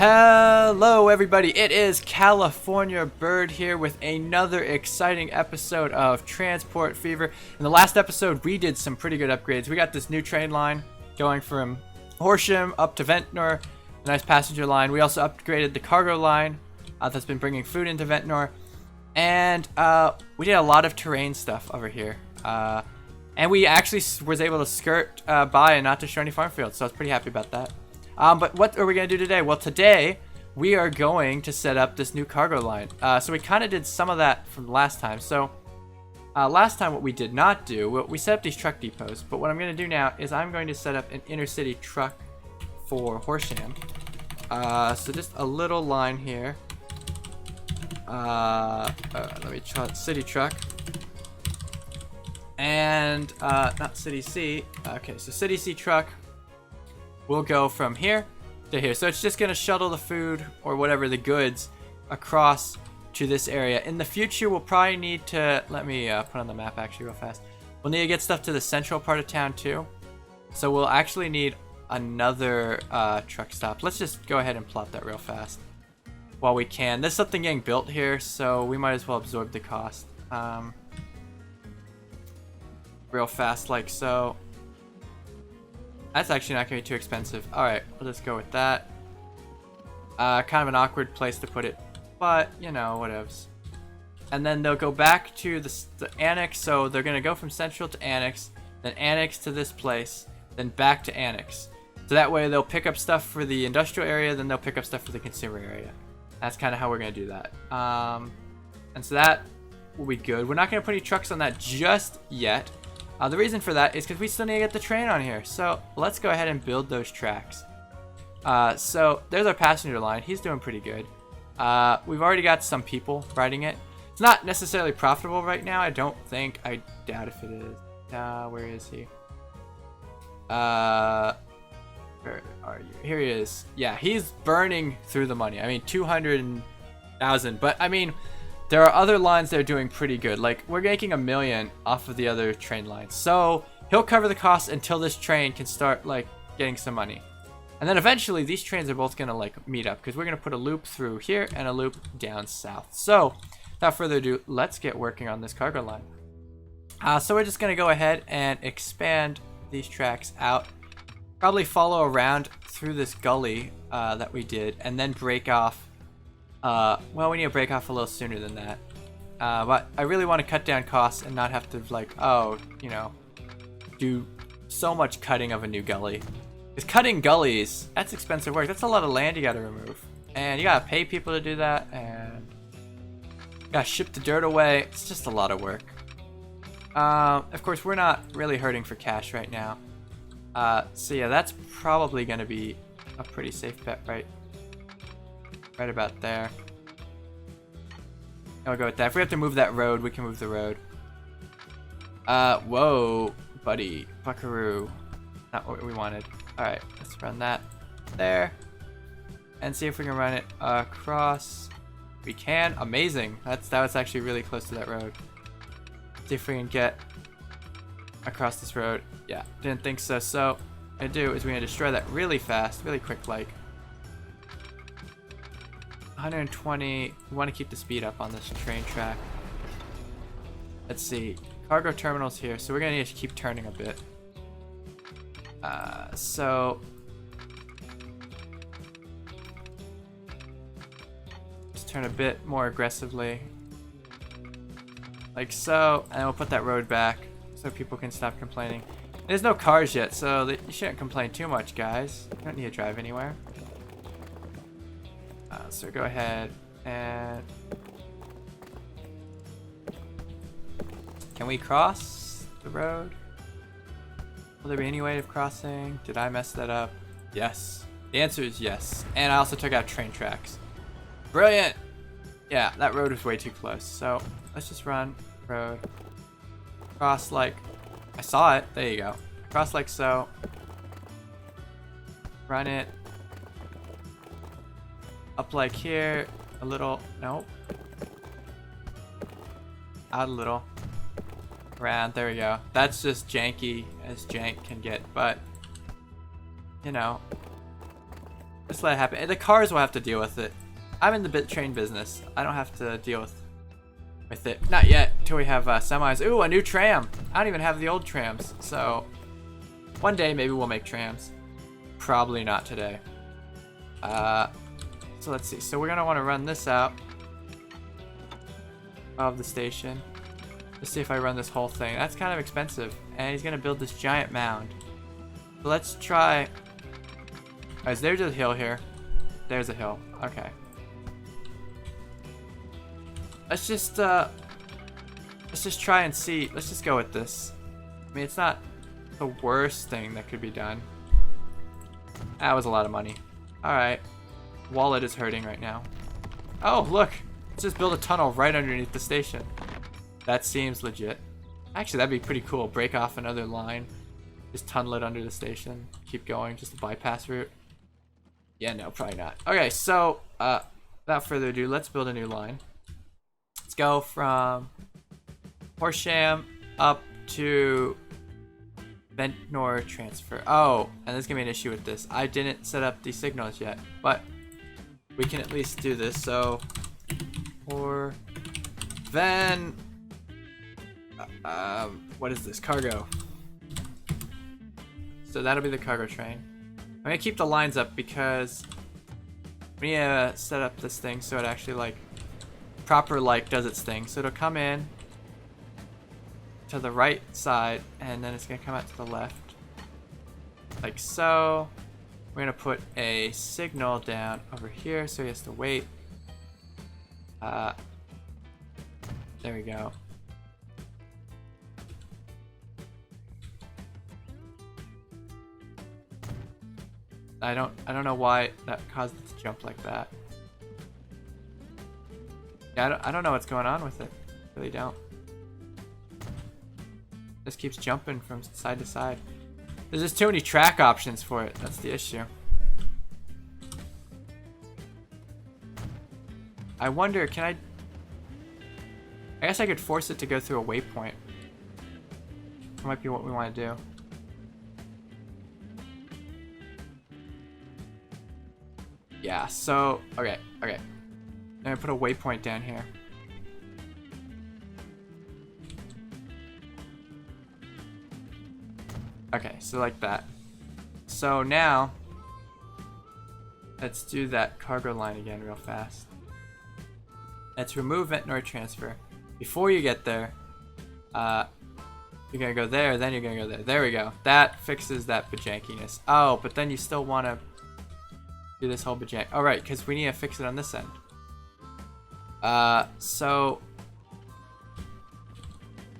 Hello everybody, it is California Bird here with another exciting episode of Transport Fever. In the last episode we did some pretty good upgrades. We got this new train line going from Horsham up to Ventnor, a nice passenger line. We also upgraded the cargo line that's been bringing food into Ventnor. And we did a lot of terrain stuff over here. And we actually was able to skirt by and not destroy any farm fields, so I was pretty happy about that. But what are we going to do today? Well, today we are going to set up this new cargo line. So we kind of did some of that from last time. So last time what we did not do, we set up these truck depots. But what I'm going to do now is I'm going to set up an inner-city truck for Horsham. So just a little line here. Let me try city truck. And not city C. Okay, so city C truck. We'll go from here to here. So it's just going to shuttle the food or whatever, the goods, across to this area. In the future, we'll probably need to... Let me put on the map actually real fast. We'll need to get stuff to the central part of town too. So we'll actually need another truck stop. Let's just go ahead and plot that real fast while we can. There's something getting built here, so we might as well absorb the cost. Real fast like so. That's actually not going to be too expensive. Alright, we'll just go with that. Kind of an awkward place to put it, but, you know, whatevs. And then they'll go back to the annex, so they're going to go from central to annex, then annex to this place, then back to annex. So that way they'll pick up stuff for the industrial area, then they'll pick up stuff for the consumer area. That's kind of how we're going to do that. And so that will be good. We're not going to put any trucks on that just yet. The reason for that is because we still need to get the train on here. So let's go ahead and build those tracks. So there's our passenger line. He's doing pretty good. We've already got some people riding it. It's not necessarily profitable right now, I don't think. I doubt if it is. Where is he? Where are you? Here he is. Yeah, he's burning through the money. I mean, 200,000. But I mean... There are other lines that are doing pretty good. Like, we're making $1 million off of the other train lines. So, he'll cover the costs until this train can start, like, getting some money. And then eventually, these trains are both going to, like, meet up. Because we're going to put a loop through here and a loop down south. So, without further ado, let's get working on this cargo line. So, we're just going to go ahead and expand these tracks out. Probably follow around through this gully that we did. And then break off. Well, we need to break off a little sooner than that. But I really want to cut down costs and not have to, like, you know, do so much cutting of a new gully. Because cutting gullies, that's expensive work. That's a lot of land you gotta remove. And you gotta pay people to do that, and you gotta ship the dirt away. It's just a lot of work. Of course, we're not really hurting for cash right now. So yeah, that's probably gonna be a pretty safe bet, right about there. I'll go with that. If we have to move that road, we can move the road. Whoa, buddy. Buckaroo. Not what we wanted. Alright, let's run that there. And see if we can run it across. We can. Amazing. That was actually really close to that road. See if we can get across this road. Yeah, didn't think so. So, what I do is we're going to destroy that really fast, really quick like. 120. We want to keep the speed up on this train track. Let's see. Cargo terminals here, so we're going to need to keep turning a bit. So just turn a bit more aggressively. Like so, and we'll put that road back so people can stop complaining. There's no cars yet, so you shouldn't complain too much, guys. You don't need to drive anywhere. So go ahead and... Can we cross the road? Will there be any way of crossing? Did I mess that up? Yes. The answer is yes. And I also took out train tracks. Brilliant! Yeah, that road was way too close. So let's just run road. Cross like... I saw it. There you go. Cross like so. Run it. Up like here, a little, nope. Out a little. Around, there we go. That's just janky as jank can get, but, you know, Just let it happen. And the cars will have to deal with it. I'm in the train business. I don't have to deal with it. Not yet, till we have semis. Ooh, a new tram. I don't even have the old trams. So one day maybe we'll make trams. Probably not today. So let's see. So we're gonna want to run this out of the station. Let's see if I run this whole thing. That's kind of expensive. And he's gonna build this giant mound. So let's try. Oh, is there a hill here? There's a hill. Okay. Let's just try and see. Let's just go with this. I mean, it's not the worst thing that could be done. That was a lot of money. All right. Wallet is hurting right now. Oh, look. Let's just build a tunnel right underneath the station. That seems legit. Actually, that'd be pretty cool. Break off another line. Just tunnel it under the station. Keep going. Just a bypass route. Yeah, no, probably not. Okay, so without further ado, let's build a new line. Let's go from Horsham up to Ventnor transfer. Oh, and there's gonna be an issue with this. I didn't set up the signals yet, but we can at least do this. So, or then, what is this? Cargo. So that'll be the cargo train. I'm gonna keep the lines up because we need to set up this thing so it actually like proper like does its thing. So it'll come in to the right side and then it's gonna come out to the left like so. We're gonna put a signal down over here so he has to wait. There we go. I don't know why that caused it to jump like that. Yeah, I don't know what's going on with it. Really don't. Just keeps jumping from side to side. There's just too many track options for it. That's the issue. I wonder, can I guess I could force it to go through a waypoint. That might be what we want to do. Yeah, so, okay. I'm gonna put a waypoint down here. Okay, so like that. So now, let's do that cargo line again real fast. Let's remove Ventnor transfer. Before you get there, you're gonna go there, then you're gonna go there. There we go. That fixes that bajankiness. Oh, but then you still wanna do this whole bajank. Oh, right, because we need to fix it on this end. So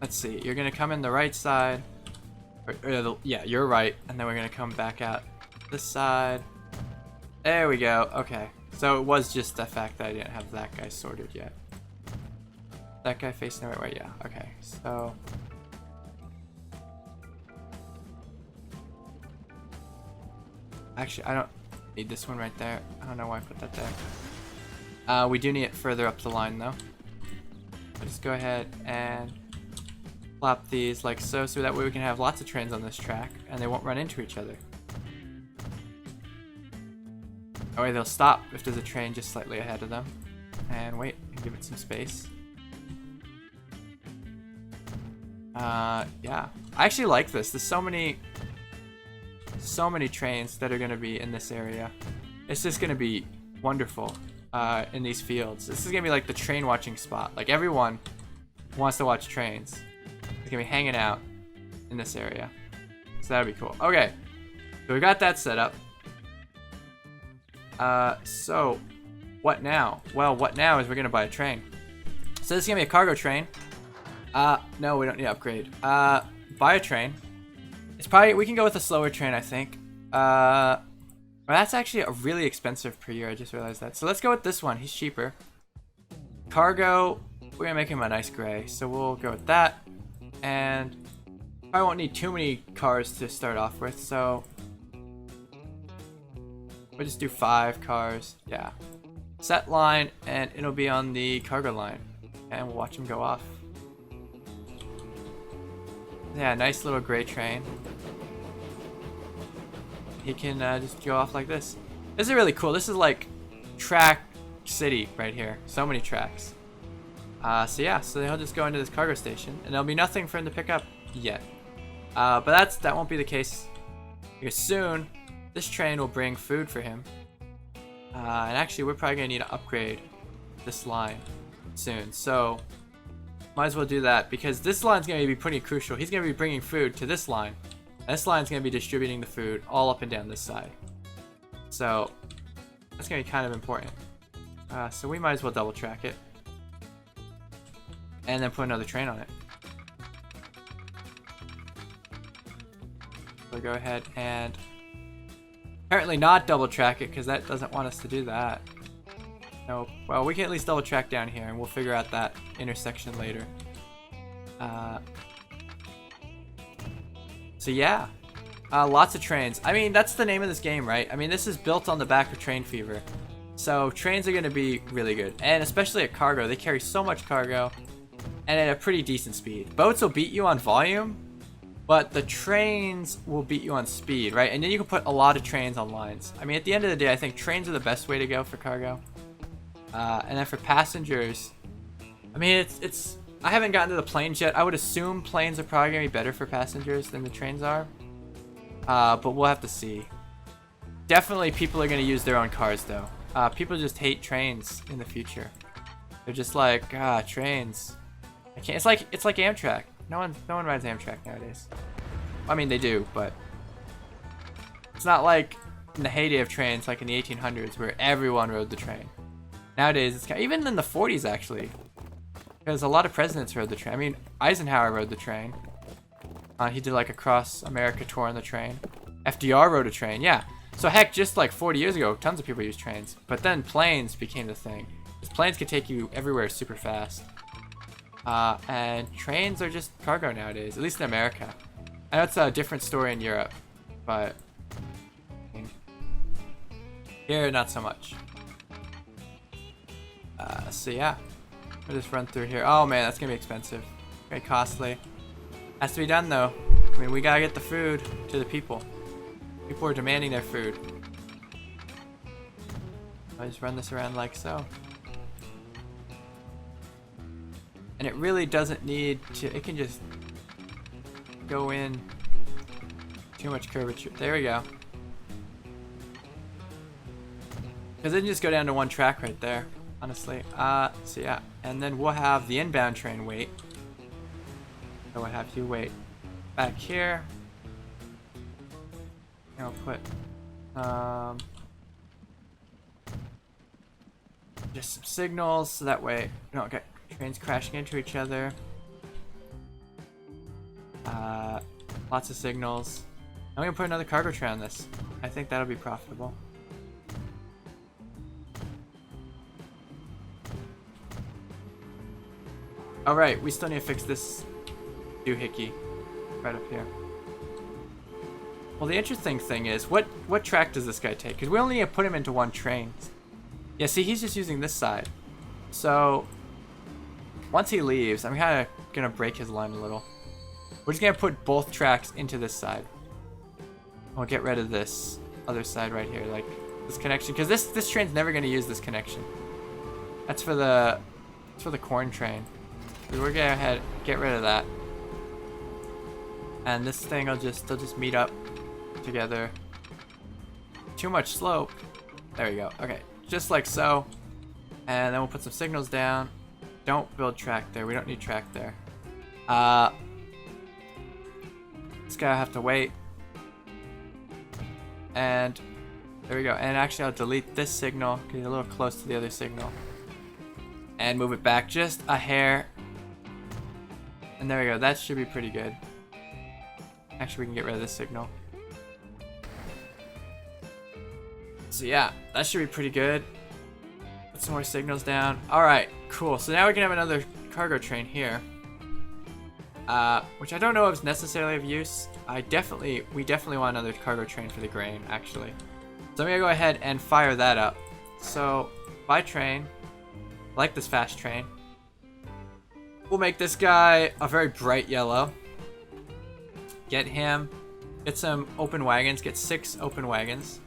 let's see. You're gonna come in the right side. Yeah, you're right. And then we're gonna come back out this side. There we go. Okay. So it was just the fact that I didn't have that guy sorted yet. That guy facing the right way. Yeah. Okay. So. Actually, I don't need this one right there. I don't know why I put that there. We do need it further up the line though. Let's go ahead and plop these like so, so that way we can have lots of trains on this track and they won't run into each other. That way they'll stop if there's a train just slightly ahead of them. And wait, and give it some space. Yeah. I actually like this. There's so many trains that are going to be in this area. It's just going to be wonderful in these fields. This is going to be like the train watching spot. Like everyone wants to watch trains. It's going to be hanging out in this area. So that'll be cool. Okay. So we got that set up. So what now? Well, what now is we're going to buy a train. So this is going to be a cargo train. No, we don't need to upgrade. Buy a train. It's probably, we can go with a slower train, I think. Well, that's actually a really expensive per year. I just realized that. So let's go with this one. He's cheaper. Cargo, we're gonna make him a nice gray. So we'll go with that. And I won't need too many cars to start off with. So we'll just do 5 cars. Yeah. Set line, and it'll be on the cargo line. And we'll watch him go off. Yeah, nice little gray train. He can just go off like this. This is really cool. This is like track city right here. So many tracks. So yeah, so he'll just go into this cargo station, and there'll be nothing for him to pick up yet. But that won't be the case, because soon this train will bring food for him. And actually, we're probably gonna need to upgrade this line soon. So might as well do that, because this line's gonna be pretty crucial. He's gonna be bringing food to this line. And this line's gonna be distributing the food all up and down this side. So that's gonna be kind of important. So we might as well double track it. And then put another train on it. So go ahead and apparently not double track it, because that doesn't want us to do that. No, well, we can at least double track down here, and we'll figure out that intersection later. So yeah, lots of trains. I mean, that's the name of this game, right? I mean, this is built on the back of Train Fever. So trains are going to be really good, and especially at cargo. They carry so much cargo, and at a pretty decent speed. Boats will beat you on volume, but the trains will beat you on speed, right? And then you can put a lot of trains on lines. I mean, at the end of the day, I think trains are the best way to go for cargo. And then for passengers, I mean, I haven't gotten to the planes yet. I would assume planes are probably going to be better for passengers than the trains are. But we'll have to see. Definitely people are going to use their own cars, though. People just hate trains in the future. They're just like, trains. I can't. It's like Amtrak. No one rides Amtrak nowadays. I mean, they do, but it's not like in the heyday of trains, like in the 1800s, where everyone rode the train. Nowadays, it's even in the 40s actually, because a lot of presidents rode the train. I mean, Eisenhower rode the train. He did like a cross America tour on the train. FDR rode a train. Yeah. So heck, just like 40 years ago, tons of people used trains. But then planes became the thing. Because planes could take you everywhere super fast. And trains are just cargo nowadays, at least in America. I know it's a different story in Europe, but here, not so much. So yeah, we'll just run through here. Oh man, that's gonna be expensive. Very costly. Has to be done though. I mean, we gotta get the food to the people. People are demanding their food. I just run this around like so. And it really doesn't need to, it can just go in too much curvature. There we go. Because it can just go down to one track right there, honestly. So yeah, and then we'll have the inbound train wait. So we'll have you wait back here. And we'll put just some signals so that way we don't get trains crashing into each other. Lots of signals. I'm gonna put another cargo train on this. I think that'll be profitable. Alright, we still need to fix this doohickey right up here. Well, the interesting thing is, what track does this guy take? Because we only need to put him into one train. Yeah, see, he's just using this side. So once he leaves, I'm kind of gonna break his line a little. We're just gonna put both tracks into this side. We'll get rid of this other side right here, like this connection, because this train's never gonna use this connection. That's for the corn train. We're gonna ahead get rid of that, and this thing they'll just meet up together. Too much slope. There we go. Okay, just like so, and then we'll put some signals down. Don't build track there. We don't need track there. This guy will have to wait. And there we go. And actually, I'll delete this signal because it's a little close to the other signal. And move it back just a hair. And there we go. That should be pretty good. Actually, we can get rid of this signal. So yeah, that should be pretty good. Put some more signals down. Alright, cool. So now we can have another cargo train here. Which I don't know if it's necessarily of use. We definitely want another cargo train for the grain, actually. So I'm gonna go ahead and fire that up. So, by train, I like this fast train. We'll make this guy a very bright yellow. Get some open wagons, get 6 open wagons.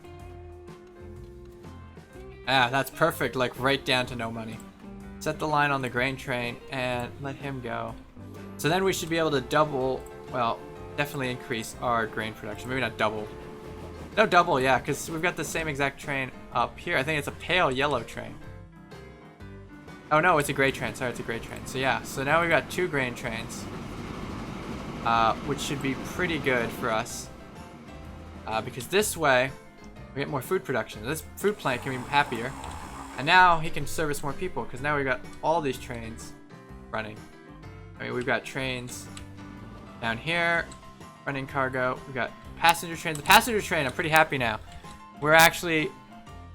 Ah, that's perfect, like right down to no money. Set the line on the grain train and let him go. So then we should be able to double, well, definitely increase our grain production. Maybe not double. No, double, yeah, because we've got the same exact train up here. I think it's a pale yellow train. Oh no, it's a gray train. Sorry, it's a gray train. So yeah, so now we've got 2 grain trains, which should be pretty good for us. Because this way, we get more food production. This food plant can be happier. And now he can service more people, because now we've got all these trains running. I mean, we've got trains down here, running cargo. We've got passenger trains. The passenger train, I'm pretty happy now. We're actually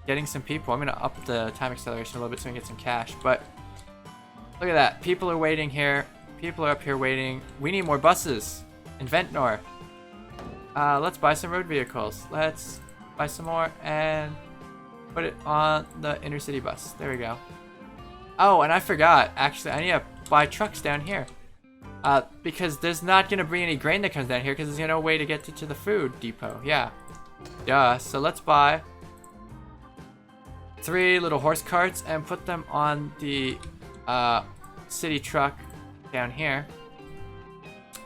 getting some people. I'm going to up the time acceleration a little bit so we can get some cash. But look at that. People are waiting here. People are up here waiting. We need more buses in Ventnor. Let's buy some road vehicles. Let's buy some more and put it on the intercity bus. There we go. Oh, and I forgot. Actually, I need to buy trucks down here. Because there's not going to be any grain that comes down here because there's no way to get to the food depot. Yeah. Yeah, so let's buy 3 little horse carts and put them on the city truck down here.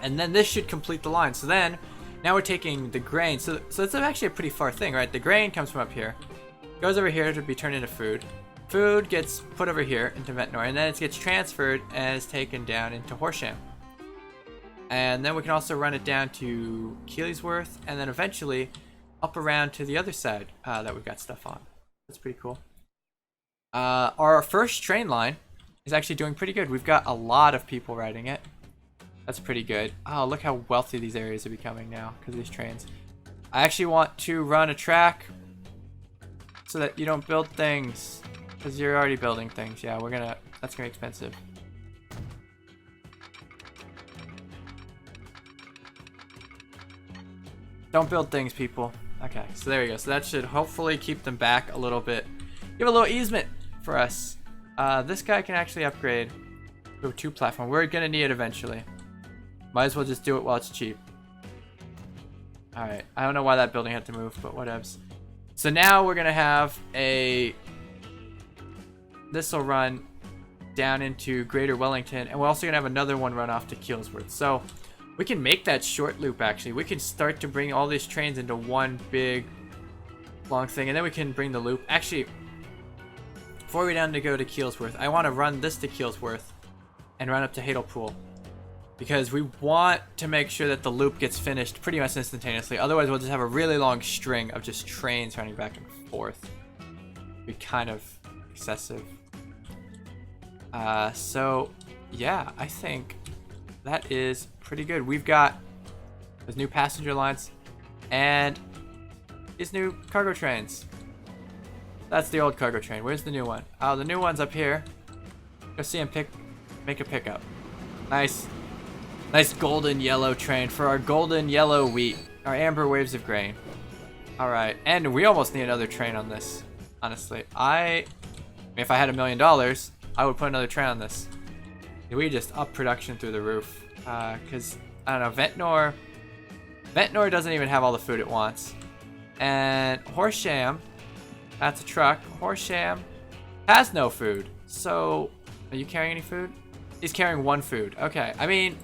And then this should complete the line. So then, now we're taking the grain. So it's actually a pretty far thing, right? The grain comes from up here, goes over here to be turned into food. Food Gets put over here into Ventnor, and then it gets transferred and is taken down into Horsham. And then we can also run it down to Keelysworth, and then eventually up around to the other side that we've got stuff on. That's pretty cool. Our first train line is actually doing pretty good. We've got a lot of people riding it. That's pretty good. Oh, look how wealthy these areas are becoming now because of these trains. I actually want to run a track so that you don't build things because you're already building things. Yeah, that's gonna be expensive. Don't build things, people. Okay, so there we go. So that should hopefully keep them back a little bit. Give a little easement for us. This guy can actually upgrade to a 2 platform. We're gonna need it eventually. Might as well just do it while it's cheap. Alright, I don't know why that building had to move, but whatevs. So now we're gonna have this will run down into Greater Wellington, and we're also gonna have another one run off to Keelsworth. So we can make that short loop actually. We can start to bring all these trains into one big long thing, and then we can bring the loop. Actually, before we're down to go to Keelsworth, I want to run this to Keelsworth and run up to Hadelpool. Because we want to make sure that the loop gets finished pretty much instantaneously. Otherwise, we'll just have a really long string of just trains running back and forth. It'd be kind of excessive. So, yeah, I think that is pretty good. We've got those new passenger lines and these new cargo trains. That's the old cargo train. Where's the new one? Oh, the new one's up here. Go see him make a pickup. Nice. Nice golden yellow train for our golden yellow wheat. Our amber waves of grain. Alright, and we almost need another train on this. Honestly, if I had $1 million, I would put another train on this. We just up production through the roof. Because, I don't know, Ventnor doesn't even have all the food it wants. And Horsham, that's a truck. Horsham has no food. So, are you carrying any food? He's carrying 1 food. Okay, I mean,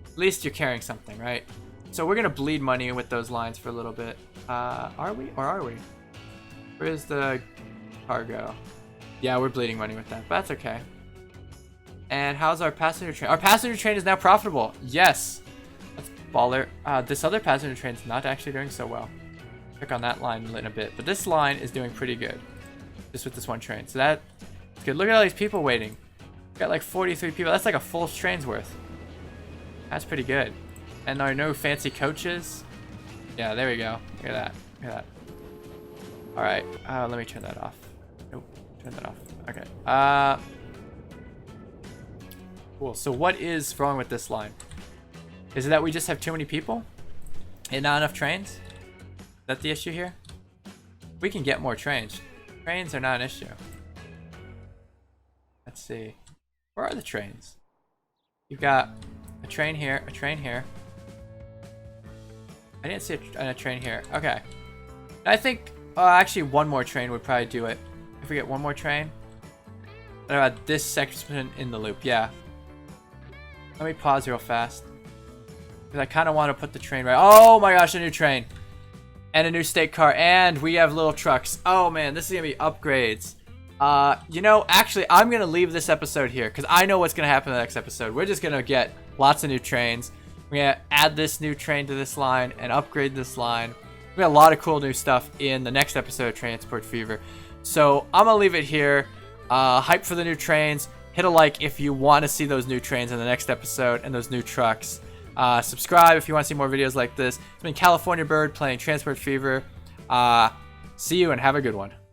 at least you're carrying something, right? So we're gonna bleed money with those lines for a little bit. Are we? Or are we? Where's the cargo? Yeah, we're bleeding money with that, but that's okay. And how's our passenger train? Our passenger train is now profitable. Yes. That's baller. This other passenger train's not actually doing so well. Check on that line in a bit. But this line is doing pretty good. Just with this one train. So that's good. Look at all these people waiting. Got like 43 people. That's like a full train's worth. That's pretty good. And our no fancy coaches. Yeah, there we go. Look at that. Look at that. Alright. Let me turn that off. Nope. Turn that off. Okay. Cool. So what is wrong with this line? Is it that we just have too many people? And not enough trains? Is that the issue here? We can get more trains. Trains are not an issue. Let's see. Where are the trains? You've got a train here, a train here. I didn't see a train here. Okay. I think, actually one more train would probably do it. If we get one more train. What about this section in the loop? Yeah. Let me pause real fast. Because I kind of want to put the train right. Oh my gosh, a new train. And a new state car. And we have little trucks. Oh man, this is going to be upgrades. You know, actually, I'm going to leave this episode here. Because I know what's going to happen in the next episode. We're just going to get lots of new trains. We're going to add this new train to this line. And upgrade this line. We got a lot of cool new stuff in the next episode of Transport Fever. So I'm going to leave it here. Hype for the new trains. Hit a like if you want to see those new trains in the next episode and those new trucks. Subscribe if you want to see more videos like this. It's been California Bird playing Transport Fever. See you and have a good one.